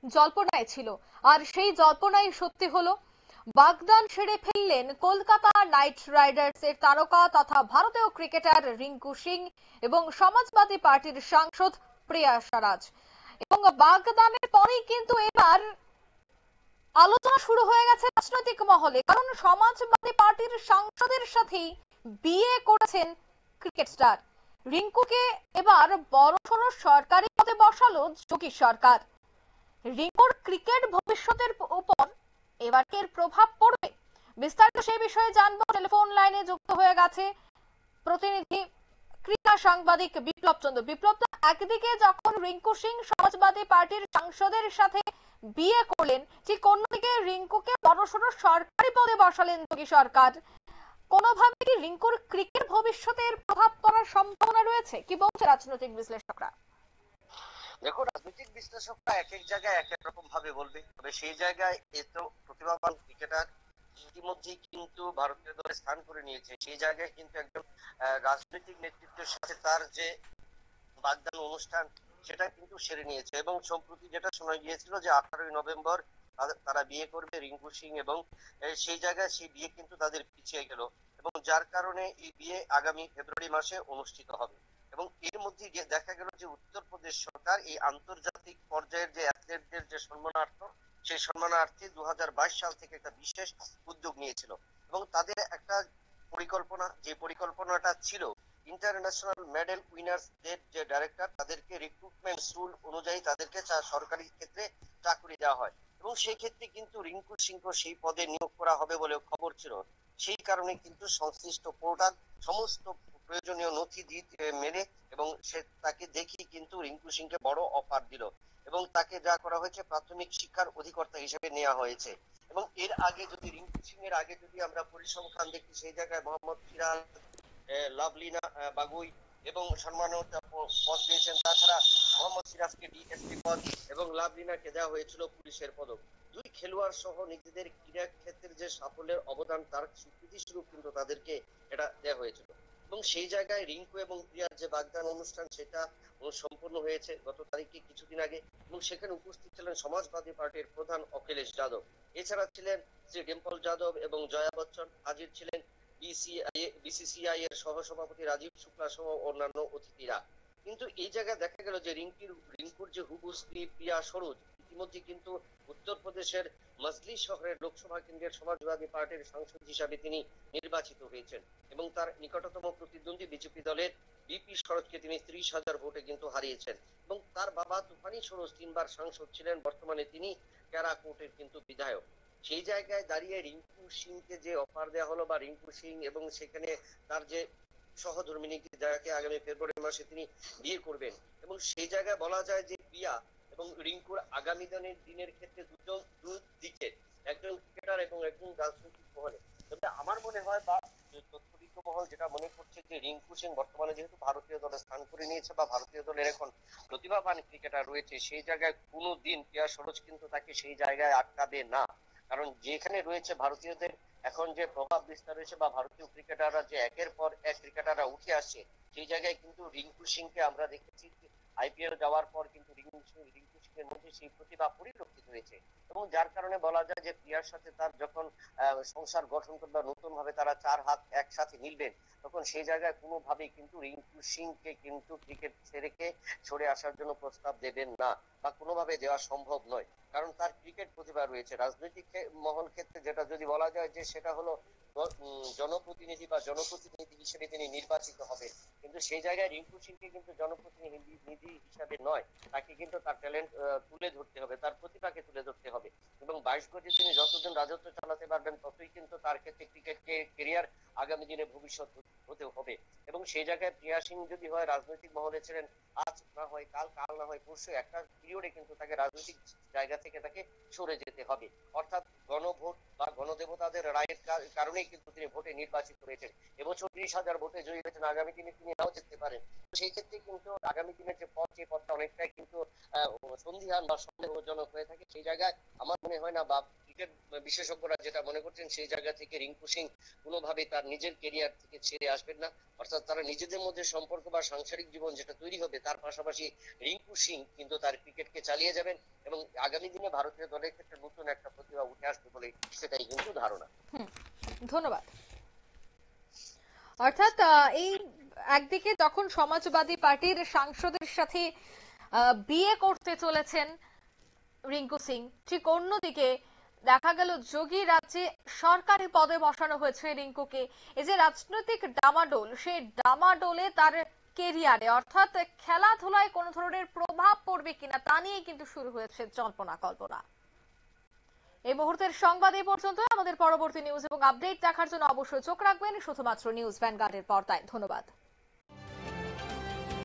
জল্পনায় ছিল, আর সেই জল্পনাই সত্যি হলো। বাগদান সেরে ফেললেন কলকাতা নাইট রাইডার্সের তারকা তথা ভারতীয় ক্রিকেটার রিঙ্কু সিং এবং সমাজবাদী পার্টির সাংসদ প্রিয়া স্বরাজ। এবং বাগদানের পরেই কিন্তু এবার আলোচনা শুরু হয়ে গেছে রাজনৈতিক মহলে, কারণ সমাজবাদী পার্টির সাংসদের সাথেই বিয়ে করেছেন ক্রিকেট স্টার রিঙ্কুকে। এবার বড়সড় সরকারি পদে বসালো যোগী সরকার। রিঙ্কুর ক্রিকেট ভবিষ্যতের উপর এবার এর প্রভাব পড়বে, বিস্তারিত সেই বিষয়ে জানবো। টেলিফোন লাইনে যুক্ত হয়ে গেছে প্রতিনিধি ক্রীড়া সাংবাদিক বিপ্লব চন্দ্র। বিপ্লব, একদিকে যখন রিঙ্কু সিং সমাজবাদী পার্টির সাংসদের সাথে বিয়ে করলেন, ঠিক অন্যদিকে রিঙ্কুকে বড়সড় সরকারি পদে বসালেন যোগী সরকার। কোনোভাবে কি রিঙ্কুর ক্রিকেট ভবিষ্যতের প্রভাব পড়ার সম্ভাবনা রয়েছে, কি বলছে রাজনৈতিক বিশ্লেষকরা? দেখো, রাজনৈতিক বিশ্লেষকরা এক এক জায়গায় এক এক রকম ভাবে বলবে, তবে সেই জায়গায় এত প্রতিভাবান ক্রিকেটার ইতিমধ্যেই কিন্তু ভারতীয় দলে স্থান করে নিয়েছে। সেই জায়গায় কিন্তু একজন রাজনৈতিক নেতৃত্বের সাথে তার যে বাগদান অনুষ্ঠান সেটা কিন্তু সেরে নিয়েছে, এবং সম্প্রতি যেটা শোনা গিয়েছিল যে 18ই নভেম্বর তারা বিয়ে করবে রিঙ্কু সিং, এবং সেই জায়গায় সেই বিয়ে কিন্তু তাদের পিছিয়ে গেল, এবং যার কারণে এই বিয়ে আগামী ফেব্রুয়ারি মাসে অনুষ্ঠিত হবে। এবং এর মধ্যে দেখা গেল যে উত্তরপ্রদেশ সরকার এই আন্তর্জাতিক পর্যায়ের যে অ্যাথলেটদের যে সম্মানার্থ, সেই সম্মানার্থে 2022 সাল থেকে একটা বিশেষ উদ্যোগ নিয়েছিল, এবং তাদের একটা পরিকল্পনা, যে পরিকল্পনাটা ছিল ইন্টারন্যাশনাল মেডেল উইনার্সদের যে ডাইরেক্টর, তাদেরকে রিক্রুটমেন্ট রুল অনুযায়ী তাদেরকে সরকারি ক্ষেত্রে চাকরি দেওয়া হয়, এবং সেই ক্ষেত্রে কিন্তু রিঙ্কু সিংকে সেই পদে নিয়োগ করা হবে বলে খবর ছিল। সেই কারণে কিন্তু সংশ্লিষ্ট পোর্টাল সমস্ত প্রয়োজনীয় নথি মেনে এবং সে তাকে দেখিয়ে কিন্তু রিঙ্কু সিংকে বড় অফার দিল, এবং তাকে যা করা হয়েছে প্রাথমিক শিক্ষার অধিকর্তা হিসেবে নেওয়া হয়েছে। এবং এর আগে যদি রিঙ্কু সিং এর আগে যদি আমরা পরিসংখ্যান দেখি, সেই জায়গায় মোহাম্মদ সিরাজ, লাভলিনা বাগুই এবং সম্মানিত পদ পেয়েছেন। তাছাড়া মোহাম্মদ সিরাজকে ডিএসপি পদ এবং লাভলিনাকে দেওয়া হয়েছিল পুলিশের পদক। দুই খেলোয়াড় সহ নিজেদের ক্রীড়া ক্ষেত্রের যে সাফল্যের অবদান তার স্বীকৃতি স্বরূপ কিন্তু তাদেরকে এটা দেওয়া হয়েছিল। এবং সেই জায়গায় রিঙ্কু এবং প্রিয়ার যে বাগদান অনুষ্ঠান সেটা সম্পূর্ণ হয়েছে গত তারিখে কিছুদিন আগে, এবং সেখানে উপস্থিত ছিলেন সমাজবাদী পার্টির প্রধান অখিলেশ যাদব। এছাড়া ছিলেন শ্রী ডিম্পল যাদব এবং জয়া বচ্চন, হাজির ছিলেন বিসিসিআই এর সহসভাপতি রাজীব শুক্লা সহ অন্যান্য অতিথিরা। কিন্তু এই জায়গায় দেখা গেল যে রিঙ্কুর যে হুবু স্ত্রী প্রিয়া সরোজ ইতিমধ্যে কিন্তু উত্তরপ্রদেশের মজলি শহরের লোকসভা কেন্দ্রের সমাজবাদী পার্টির সাংসদ হিসাবে তিনি নির্বাচিত হয়েছেন, এবং তার নিকটতম প্রতিদ্বন্দ্বী বিজেপি দলের বিপি সরোজকে তিনি 30,000 ভোটে কিন্তু হারিয়েছেন। এবং তার বাবা তুফানি সরোজ 3বার সাংসদ ছিলেন, বর্তমানে তিনি ক্যারাকোটের কিন্তু বিধায়ক। সেই জায়গায় দাঁড়িয়ে রিঙ্কু সিংকে যে অফার দেওয়া হলো, বা রিঙ্কু সিং এবং সেখানে তার যে সহধর্মিনী যাকে আগামী ফেব্রুয়ারি মাসে তিনি বিয়ে করবেন, এবং সেই জায়গায় বলা যায় যে প্রিয়া এবং রিঙ্কুর আগামী দিনের ক্ষেত্রে দুদিকে, একজন ক্রিকেটার এবং একজন রাজনৈতিক মহলে। তবে আমার মনে হয় বা তথ্যবিজ্ঞ মহল যেটা মনে করছে যে রিঙ্কু সিং বর্তমানে যেহেতু ভারতীয় দলে স্থান করে নিয়েছে বা ভারতীয় দলের এখন প্রতিভাবান ক্রিকেটার রয়েছে, সেই জায়গায় কোনোদিন প্রিয়া সরোজ কিন্তু তাকে সেই জায়গায় আটকাবে না। কারণ যেখানে রয়েছে ভারতীয়দের এখন যে প্রভাব বিস্তার হয়েছে বা ভারতীয় ক্রিকেটাররা যে একের পর এক ক্রিকেটাররা উঠে আসছে, সেই জায়গায় কিন্তু রিঙ্কু সিংকে আমরা দেখেছি আইপিএল যাওয়ার পর কিন্তু রিঙ্কু সিং এর মধ্যে সেই প্রতিভা পরিলক্ষিত হয়েছে, এবং যার কারণে বলা যায় যে প্রিয়ার সাথে তার যখন সংসার গঠন করবে, নতুন ভাবে তারা চার হাত একসাথে মিলবেন, তখন সেই জায়গায় কোনোভাবেই কিন্তু রিঙ্কু সিংকে কিন্তু ক্রিকেট ছেড়ে সরে আসার জন্য প্রস্তাব দেবেন না, বা কোনোভাবে দেওয়া সম্ভব নয়। কারণ তার ক্রিকেট প্রতিভা রয়েছে। রাজনৈতিক মহল ক্ষেত্রে যেটা যদি বলা যায় যে সেটা হলো জনপ্রতিনিধি বা জনপ্রতিনিধি হিসেবে তিনি নির্বাচিত হবে, কিন্তু সেই জায়গায় রিঙ্কু সিংকে কিন্তু জনপ্রতিনিধি হিসাবে নয়, তাকে কিন্তু তার ট্যালেন্ট তুলে ধরতে হবে, তার প্রতিভাকে তুলে ধরতে হবে, এবং 22 গজে তিনি যতদিন রাজত্ব চালাতে পারবেন ততই কিন্তু তার ক্ষেত্রে ক্রিকেট কেরিয়ার আগামী দিনে ভবিষ্যৎ হতে হবে। এবং সেই জায়গায় প্রিয়া সিং যদি হয় রাজনৈতিক মহলে ছিলেন, আজ না হয় কাল, কাল না হয় পরশু, একটা পিরিয়ডে কিন্তু তাকে রাজনৈতিক জায়গা থেকে তাকে সরে যেতে হবে। অর্থাৎ গণভোট বা গণদেবতাদের রায়ের কারণেই কিন্তু তিনি ভোটে নির্বাচিত হয়েছেন। এবছর 30,000 ভোটে জয়ী হয়েছেন, আগামী দিনে তিনি নাও জিততে পারেন। সেই ক্ষেত্রে কিন্তু আগামী দিনের যে পথ, সেই পথটা অনেকটাই কিন্তু সন্দিহান বা সন্দেহজনক হয়ে থাকে। সেই জায়গায় আমার মনে হয় না বা ক্রিকেট বিশেষজ্ঞরা যেটা মনে করছেন, সেই জায়গা থেকে রিঙ্কু সিং কোনোভাবেই তার নিজের কেরিয়ার থেকে ছেড়ে আসবেন না। অর্থাৎ তারা নিজেদের মধ্যে সম্পর্ক বা সাংসারিক জীবন যেটা তৈরি হবে, তার পাশাপাশি রিঙ্কু সিং কিন্তু তার ক্রিকেটকে চালিয়ে যাবেন এবং আগামী দিনে ভারতীয় দলের ক্ষেত্রে নতুন একটা প্রতিভা উঠে আসবে বলে সেটাই কিন্তু ধারণা। ধন্যবাদ। অর্থাৎ এই একদিকে যখন সমাজবাদী পার্টির সাংসদের সাথে বিয়ে করতে চলেছেন রিঙ্কু সিং, ঠিক অন্যদিকে দেখা গেল যোগী রাজ্যে সরকারি পদে বসানো হয়েছে রিঙ্কুকে। এই যে রাজনৈতিক ডামাডোল, সেই ডামাডোলে তার কেরিয়ারে অর্থাৎ খেলাধুলায় কোন ধরনের প্রভাব পড়বে কিনা তা নিয়ে কিন্তু শুরু হয়েছে জল্পনা কল্পনা। এই মুহূর্তের সংবাদ এই পর্যন্ত। আমাদের পরবর্তী নিউজ এবং আপডেট দেখার জন্য অবশ্যই চোখ রাখবেন শুধুমাত্র নিউজ ভ্যানগার্ডের পর্দায়। ধন্যবাদ।